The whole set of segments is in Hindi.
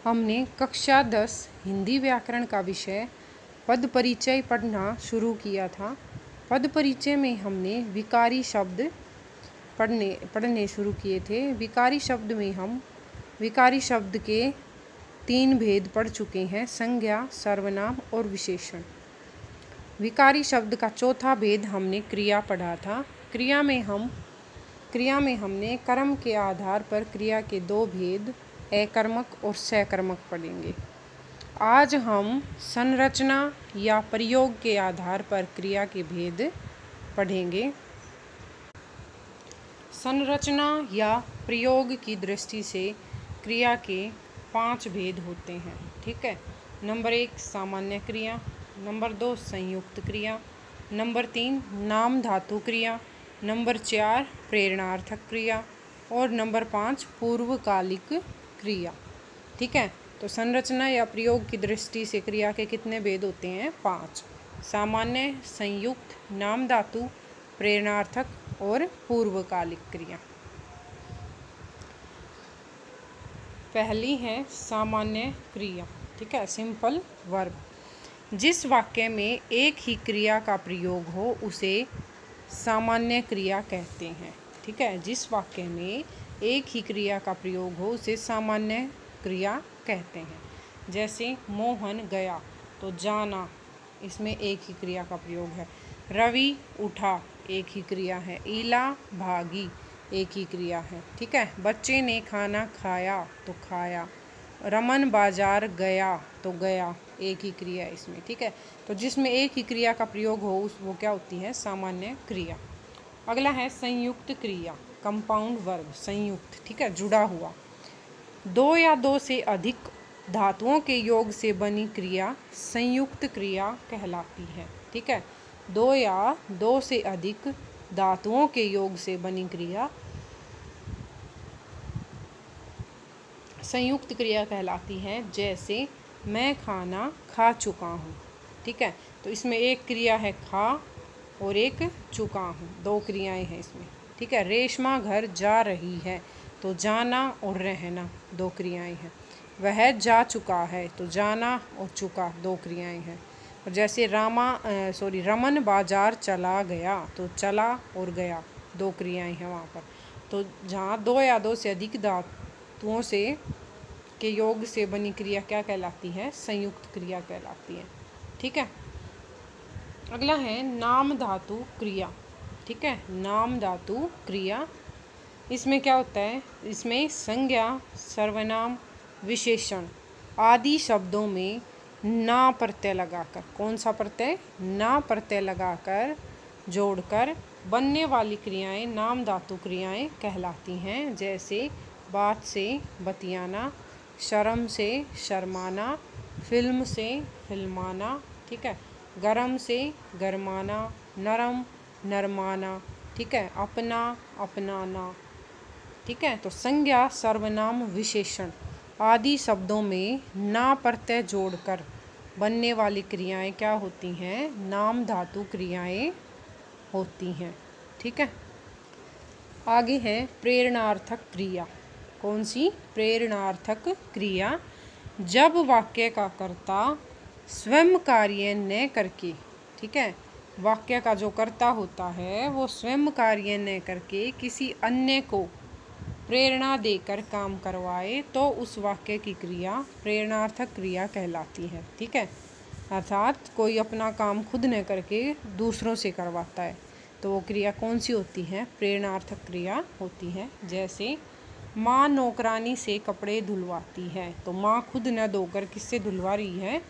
हमने कक्षा 10 हिंदी व्याकरण का विषय पद परिचय पढ़ना शुरू किया था। पद परिचय में हमने विकारी शब्द पढ़ने शुरू किए थे। विकारी शब्द में हम विकारी शब्द के 3 भेद पढ़ चुके हैं, संज्ञा, सर्वनाम और विशेषण। विकारी शब्द का चौथा भेद हमने क्रिया पढ़ा था। क्रिया में हमने कर्म के आधार पर क्रिया के 2 भेद एकर्मक और सकर्मक पढ़ेंगे। आज हम संरचना या प्रयोग के आधार पर क्रिया के भेद पढ़ेंगे। संरचना या प्रयोग की दृष्टि से क्रिया के 5 भेद होते हैं। ठीक है। नंबर 1 सामान्य क्रिया, नंबर 2 संयुक्त क्रिया, नंबर 3 नाम धातु क्रिया, नंबर 4 प्रेरणार्थक क्रिया और नंबर 5 पूर्वकालिक क्रिया। ठीक है। तो संरचना या प्रयोग की दृष्टि से क्रिया के कितने भेद होते हैं? 5। सामान्य, संयुक्त, नाम धातु, प्रेरणार्थक और पूर्वकालिक क्रिया। पहली है सामान्य क्रिया। ठीक है, सिंपल वर्ब। जिस वाक्य में एक ही क्रिया का प्रयोग हो उसे सामान्य क्रिया कहते हैं। ठीक है, जिस वाक्य में एक ही क्रिया का प्रयोग हो उसे सामान्य क्रिया कहते हैं। जैसे मोहन गया, तो जाना, इसमें एक ही क्रिया का प्रयोग है। रवि उठा, एक ही क्रिया है। ईला भागी, एक ही क्रिया है। ठीक है। बच्चे ने खाना खाया, तो खाया। रमन बाजार गया, तो गया, एक ही क्रिया है इसमें। ठीक है। तो जिसमें एक ही क्रिया का प्रयोग हो वो क्या होती है? सामान्य क्रिया। अगला है संयुक्त क्रिया, कंपाउंड वर्ब, संयुक्त। ठीक है, जुड़ा हुआ। 2 या 2 से अधिक धातुओं के योग से बनी क्रिया संयुक्त क्रिया कहलाती है। ठीक है, 2 या 2 से अधिक धातुओं के योग से बनी क्रिया संयुक्त क्रिया कहलाती है। जैसे मैं खाना खा चुका हूँ। ठीक है, तो इसमें एक क्रिया है खा और एक चुका हूँ, 2 क्रियाएं हैं इसमें। ठीक है। रेशमा घर जा रही है, तो जाना और रहना 2 क्रियाएं हैं। वह जा चुका है, तो जाना और चुका 2 क्रियाएं हैं। और जैसे रमन बाजार चला गया, तो चला और गया 2 क्रियाएं हैं वहाँ पर। तो जहाँ 2 या 2 से अधिक धातुओं से के योग से बनी क्रिया क्या कहलाती है? संयुक्त क्रिया कहलाती है। ठीक है। अगला है नाम धातु क्रिया। ठीक है, नाम धातु क्रिया। इसमें क्या होता है? इसमें संज्ञा, सर्वनाम, विशेषण आदि शब्दों में ना प्रत्यय लगाकर, कौन सा प्रत्यय? ना प्रत्यय लगाकर जोड़कर बनने वाली क्रियाएं नाम धातु क्रियाएं कहलाती हैं। जैसे बात से बतियाना, शर्म से शर्माना, फिल्म से फिल्माना। ठीक है। गरम से गरमाना, नरम नरमाना। ठीक है। अपना अपनाना। ठीक है। तो संज्ञा, सर्वनाम, विशेषण आदि शब्दों में ना प्रत्यय जोड़कर बनने वाली क्रियाएं क्या होती हैं? नाम धातु क्रियाएं होती हैं। ठीक है। आगे है प्रेरणार्थक क्रिया। कौन सी? प्रेरणार्थक क्रिया। जब वाक्य का कर्ता स्वयं कार्य न करके, ठीक है, वाक्य का जो कर्ता होता है वो स्वयं कार्य न करके किसी अन्य को प्रेरणा देकर काम करवाए, तो उस वाक्य की क्रिया प्रेरणार्थक क्रिया कहलाती है। ठीक है, अर्थात कोई अपना काम खुद न करके दूसरों से करवाता है, तो वो क्रिया कौन सी होती है? प्रेरणार्थक क्रिया होती है। जैसे माँ नौकरानी से कपड़े धुलवाती है, तो माँ खुद न धोकर किससे धुलवा रही है?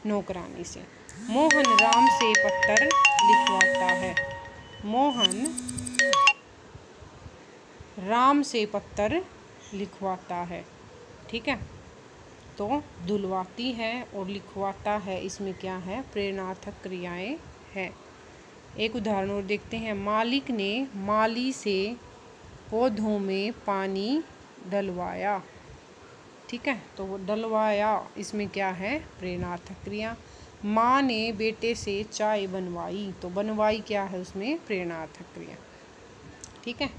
नौकरानी से। मोहन राम से पत्र लिखवाता है। मोहन राम से पत्र लिखवाता है। ठीक है। तो धुलवाती है और लिखवाता है, इसमें क्या है? प्रेरणार्थक क्रियाएं हैं। एक उदाहरण और देखते हैं। मालिक ने माली से पौधों में पानी डलवाया। ठीक है, तो वो डलवाया, इसमें क्या है? प्रेरणार्थक क्रिया। माँ ने बेटे से चाय बनवाई, तो बनवाई क्या है? उसमें प्रेरणार्थक क्रिया। ठीक है।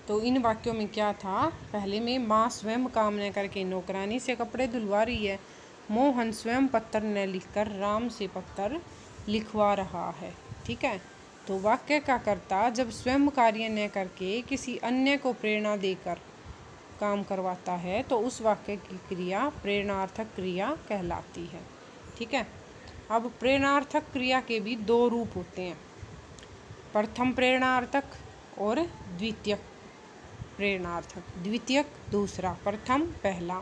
तो इन वाक्यों में क्या था, पहले में माँ स्वयं काम न करके नौकरानी से कपड़े धुलवा रही है। मोहन स्वयं पत्र न लिखकर राम से पत्र लिखवा रहा है। ठीक है, तो वाक्य का कर्ता जब स्वयं कार्य न करके किसी अन्य को प्रेरणा देकर काम करवाता है तो उस वाक्य की क्रिया प्रेरणार्थक क्रिया कहलाती है। ठीक है, अब प्रेरणार्थक क्रिया के भी दो रूप होते हैं, प्रथम प्रेरणार्थक और द्वितीयक प्रेरणार्थक। द्वितीयक दूसरा, प्रथम पहला।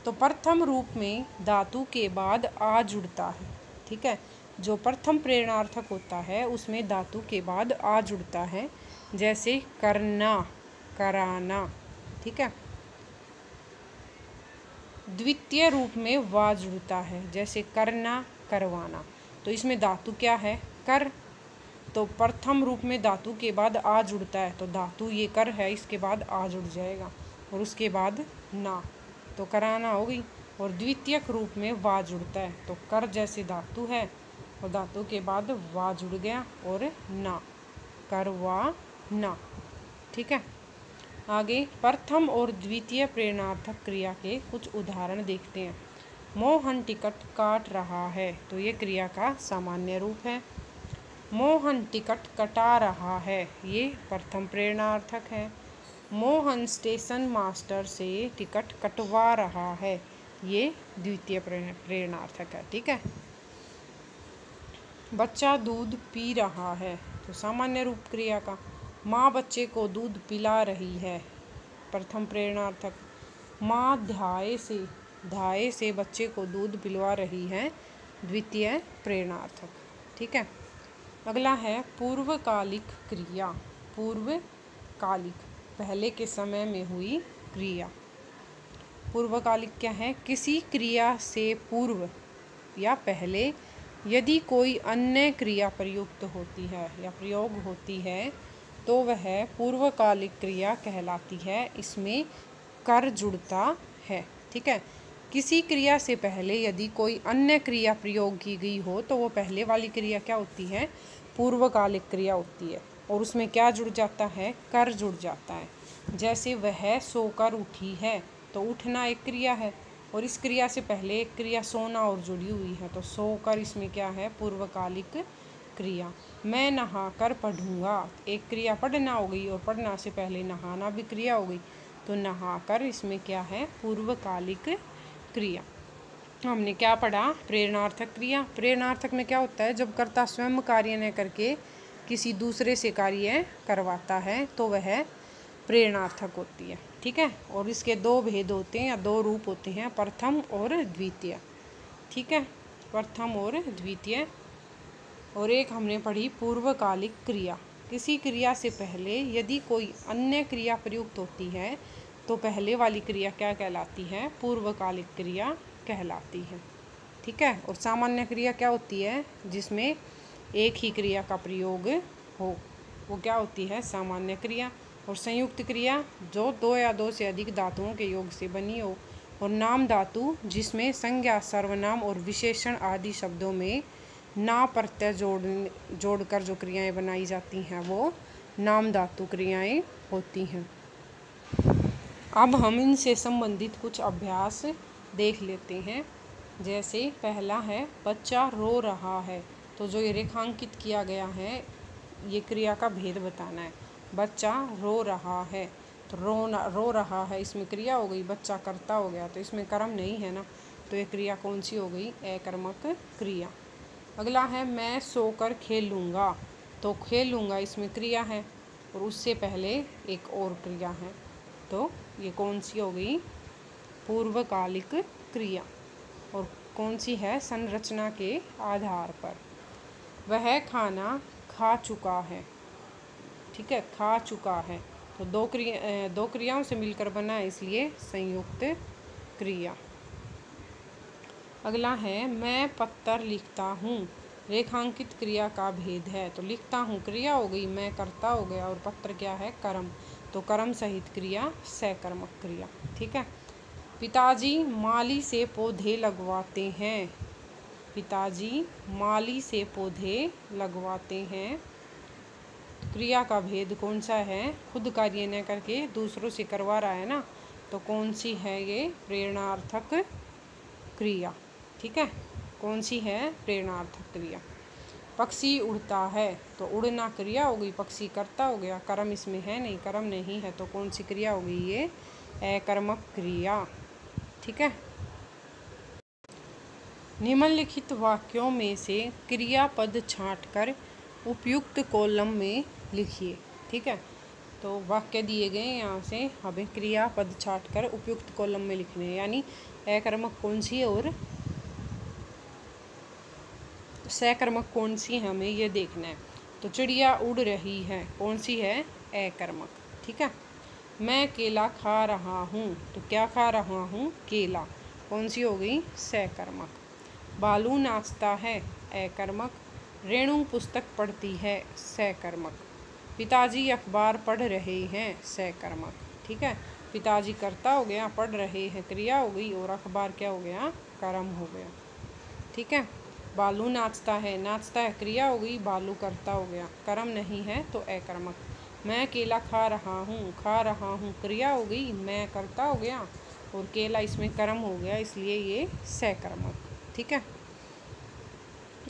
तो प्रथम रूप में धातु के बाद आ जुड़ता है। ठीक है, जो प्रथम प्रेरणार्थक होता है उसमें धातु के बाद आ जुड़ता है, जैसे करना, कराना। ठीक है, द्वितीय रूप में वा जुड़ता है, जैसे करना, करवाना। तो इसमें धातु क्या है, कर। तो प्रथम रूप में धातु के बाद आ जुड़ता है, तो धातु ये कर है, इसके बाद आ जुड़ जाएगा और उसके बाद ना, तो कराना हो गई। और द्वितीयक रूप में वा जुड़ता है, तो कर जैसे धातु है और धातु के बाद वा जुड़ गया और ना, करवाना। ठीक है, आगे प्रथम और द्वितीय प्रेरणार्थक क्रिया के कुछ उदाहरण देखते हैं। मोहन टिकट काट रहा है, तो ये क्रिया का सामान्य रूप है। मोहन टिकट कटा रहा है, ये प्रथम प्रेरणार्थक है। मोहन स्टेशन मास्टर से टिकट कटवा रहा है, ये द्वितीय प्रेरणार्थक है। ठीक है, बच्चा दूध पी रहा है, तो सामान्य रूप क्रिया का। माँ बच्चे को दूध पिला रही है, प्रथम प्रेरणार्थक। माँ धाये से बच्चे को दूध पिलवा रही है, द्वितीय प्रेरणार्थक। ठीक है, अगला है पूर्वकालिक क्रिया। पूर्वकालिक, पहले के समय में हुई क्रिया। पूर्वकालिक क्या है, किसी क्रिया से पूर्व या पहले यदि कोई अन्य क्रिया प्रयुक्त होती है या प्रयोग होती है तो वह पूर्वकालिक क्रिया कहलाती है। इसमें कर जुड़ता है। ठीक है, किसी क्रिया से पहले यदि कोई अन्य क्रिया प्रयोग की गई हो तो वो पहले वाली क्रिया क्या होती है, पूर्वकालिक क्रिया होती है। और उसमें क्या जुड़ जाता है, कर जुड़ जाता है। जैसे वह सोकर उठी है, तो उठना एक क्रिया है और इस क्रिया से पहले एक क्रिया सोना और जुड़ी हुई है, तो सोकर इसमें क्या है, पूर्वकालिक क्रिया। मैं नहा कर पढ़ूंगा, एक क्रिया पढ़ना हो गई और पढ़ना से पहले नहाना भी क्रिया हो गई, तो नहा कर इसमें क्या है, पूर्वकालिक क्रिया। हमने क्या पढ़ा, प्रेरणार्थक क्रिया। प्रेरणार्थक में क्या होता है, जब कर्ता स्वयं कार्य न करके किसी दूसरे से कार्य करवाता है तो वह प्रेरणार्थक होती है। ठीक है, और इसके दो भेद होते हैं या दो रूप होते हैं, प्रथम और द्वितीय। ठीक है, प्रथम और द्वितीय। और एक हमने पढ़ी पूर्वकालिक क्रिया। किसी क्रिया से पहले यदि कोई अन्य क्रिया प्रयुक्त होती है तो पहले वाली क्रिया क्या कहलाती है, पूर्वकालिक क्रिया कहलाती है। ठीक है, और सामान्य क्रिया क्या होती है, जिसमें एक ही क्रिया का प्रयोग हो, वो क्या होती है, सामान्य क्रिया। और संयुक्त क्रिया जो दो या दो से अधिक धातुओं के योग से बनी हो। और नाम धातु जिसमें संज्ञा, सर्वनाम और विशेषण आदि शब्दों में ना प्रत्यय जोड़कर जो क्रियाएं बनाई जाती हैं वो नाम धातु क्रियाएं होती हैं। अब हम इनसे संबंधित कुछ अभ्यास देख लेते हैं। जैसे पहला है बच्चा रो रहा है, तो जो ये रेखांकित किया गया है ये क्रिया का भेद बताना है। बच्चा रो रहा है, तो रो रहा है इसमें क्रिया हो गई, बच्चा कर्ता हो गया, तो इसमें कर्म नहीं है ना, तो ये क्रिया कौन सी हो गई, अकर्मक क्रिया। अगला है मैं सोकर खेलूँगा, तो खेलूँगा इसमें क्रिया है और उससे पहले एक और क्रिया है, तो ये कौन सी हो गई, पूर्वकालिक क्रिया। और कौन सी है, संरचना के आधार पर। वह खाना खा चुका है। ठीक है, खा चुका है, तो दो क्रियाओं से मिलकर बना है, इसलिए संयुक्त क्रिया। अगला है मैं पत्र लिखता हूँ, रेखांकित क्रिया का भेद है, तो लिखता हूँ क्रिया हो गई, मैं कर्ता हो गया और पत्र क्या है, कर्म, तो कर्म सहित क्रिया सकर्मक क्रिया। ठीक है, पिताजी माली से पौधे लगवाते हैं। पिताजी माली से पौधे लगवाते हैं, क्रिया का भेद कौन सा है? खुद कार्य न करके दूसरों से करवा रहा है ना, तो कौन सी है ये? प्रेरणार्थक क्रिया। ठीक है, कौन सी है? प्रेरणार्थक क्रिया। पक्षी उड़ता है, तो उड़ना क्रिया हो गई, पक्षी करता हो गया, कर्म इसमें है नहीं, कर्म नहीं है, तो कौन सी क्रिया हो गई? ये अकर्मक क्रिया। ठीक है, निम्नलिखित वाक्यों में से क्रियापद छांटकर उपयुक्त कॉलम में लिखिए। ठीक है, तो वाक्य दिए गए यहाँ से हमें क्रियापद छांटकर उपयुक्त कॉलम में लिखने हैं, यानी अकर्मक कौन सी और सकर्मक कौन सी है, हमें ये देखना है। तो चिड़िया उड़ रही है, कौन सी है? अकर्मक। ठीक है, मैं केला खा रहा हूँ, तो क्या खा रहा हूँ? केला, कौन सी हो गई? सकर्मक। बालू नाचता है, अकर्मक। रेणु पुस्तक पढ़ती है, सकर्मक। पिताजी अखबार पढ़ रहे हैं, सकर्मक। ठीक है, पिताजी कर्ता हो गया, पढ़ रहे हैं क्रिया हो गई, और अखबार क्या हो गया? कर्म हो गया। ठीक है, बालू नाचता है, नाचता है क्रिया हो गई, बालू कर्ता हो गया, कर्म नहीं है तो अकर्मक। मैं केला खा रहा हूँ क्रिया हो गई, मैं कर्ता हो गया, और केला इसमें कर्म हो गया, इसलिए ये सकर्मक। ठीक है,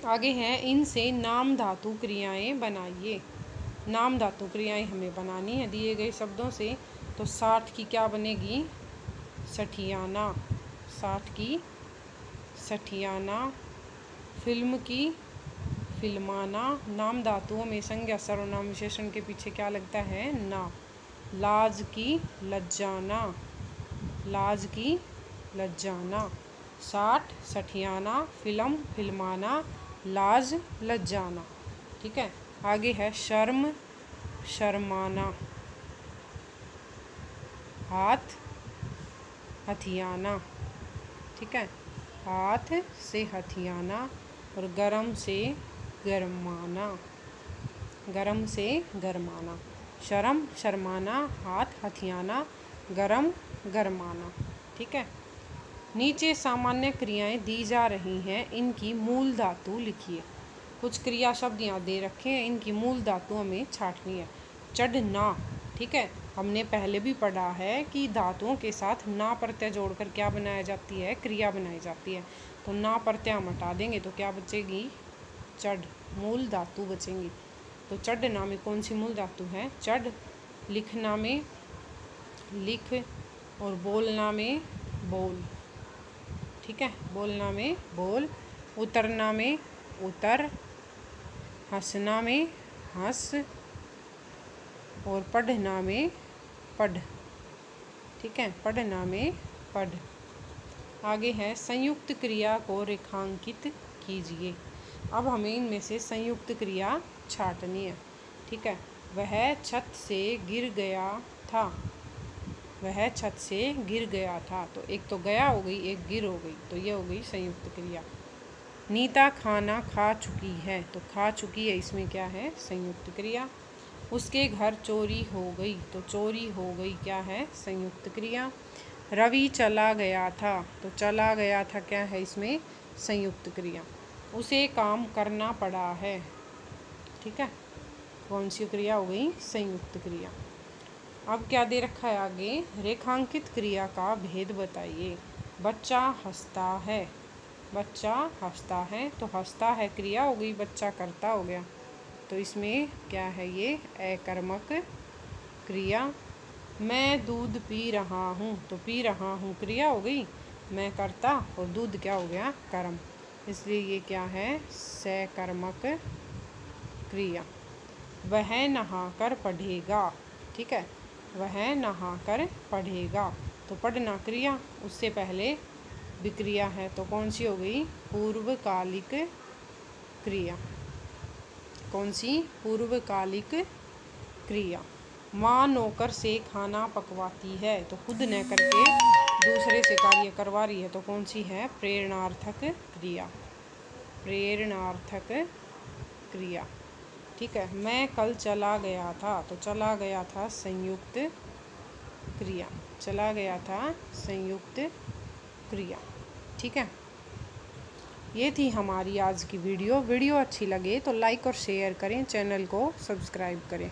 आगे है इनसे नाम धातु क्रियाएं बनाइए। नाम धातु क्रियाएं हमें बनानी है दिए गए शब्दों से। तो 60 की क्या बनेगी? सठियाना, 60 की सठियाना। फिल्म की फिल्माना। नाम धातुओं में संज्ञा सर्वनाम विशेषण के पीछे क्या लगता है? ना। लाज की लज्जाना, लाज की लज्जाना। 60 सठियाना, फिल्म फिल्माना, लाज लज्जाना। ठीक है, आगे है शर्म शर्माना, हाथ हथियाना। ठीक है, हाथ से हथियाना, और गरम से गरमाना, गरम से गरमाना। शर्म शर्माना, हाथ हथियाना, गरम गरमाना। ठीक है, नीचे सामान्य क्रियाएं दी जा रही हैं, इनकी मूल धातु लिखिए। कुछ क्रिया शब्द यहाँ दे रखे हैं, इनकी मूल धातु हमें छांटनी है। चढ़ना, ठीक है, हमने पहले भी पढ़ा है कि धातुओं के साथ ना प्रत्यय जोड़कर क्या बनाया जाती है? क्रिया बनाई जाती है। तो ना प्रत्यय हम हटा देंगे तो क्या बचेगी? चढ़, मूल धातु बचेंगी। तो चढ़ना में कौन सी मूल धातु है? चढ़। लिखना में लिख, और बोलना में बोल। ठीक है, बोलना में बोल। उतरना में उतर, हंसना में हंस, और पढ़ना में पढ़। ठीक है, पढ़ना में पढ़। आगे है संयुक्त क्रिया को रेखांकित कीजिए। अब हमें इनमें से संयुक्त क्रिया छांटनी है। ठीक है, वह छत से गिर गया था, वह छत से गिर गया था। तो एक तो गया हो गई, एक गिर हो गई, तो ये हो गई संयुक्त क्रिया। नीता खाना खा चुकी है, तो खा चुकी है इसमें क्या है? संयुक्त क्रिया। उसके घर चोरी हो गई, तो चोरी हो गई क्या है? संयुक्त क्रिया। रवि चला गया था, तो चला गया था क्या है? इसमें संयुक्त क्रिया। उसे काम करना पड़ा है। ठीक है, कौन सी क्रिया हो गई? संयुक्त क्रिया। अब क्या दे रखा है आगे? रेखांकित क्रिया का भेद बताइए। बच्चा हंसता है, बच्चा हंसता है, तो हंसता है क्रिया हो गई, बच्चा करता हो गया, तो इसमें क्या है? ये अकर्मक क्रिया। मैं दूध पी रहा हूँ, तो पी रहा हूँ क्रिया हो गई, मैं करता, और दूध क्या हो गया? कर्म, इसलिए ये क्या है? सकर्मक क्रिया। वह नहाकर पढ़ेगा। ठीक है, वह नहाकर पढ़ेगा, तो पढ़ना क्रिया, उससे पहले विक्रिया है, तो कौन सी हो गई? पूर्वकालिक क्रिया। कौन सी? पूर्वकालिक क्रिया। माँ नौकर से खाना पकवाती है, तो खुद न करके दूसरे से कार्य करवा रही है, तो कौन सी है? प्रेरणार्थक क्रिया, प्रेरणार्थक क्रिया। ठीक है, मैं कल चला गया था, तो चला गया था संयुक्त क्रिया, चला गया था संयुक्त क्रिया। ठीक है, ये थी हमारी आज की वीडियो। वीडियो अच्छी लगे तो लाइक और शेयर करें, चैनल को सब्सक्राइब करें।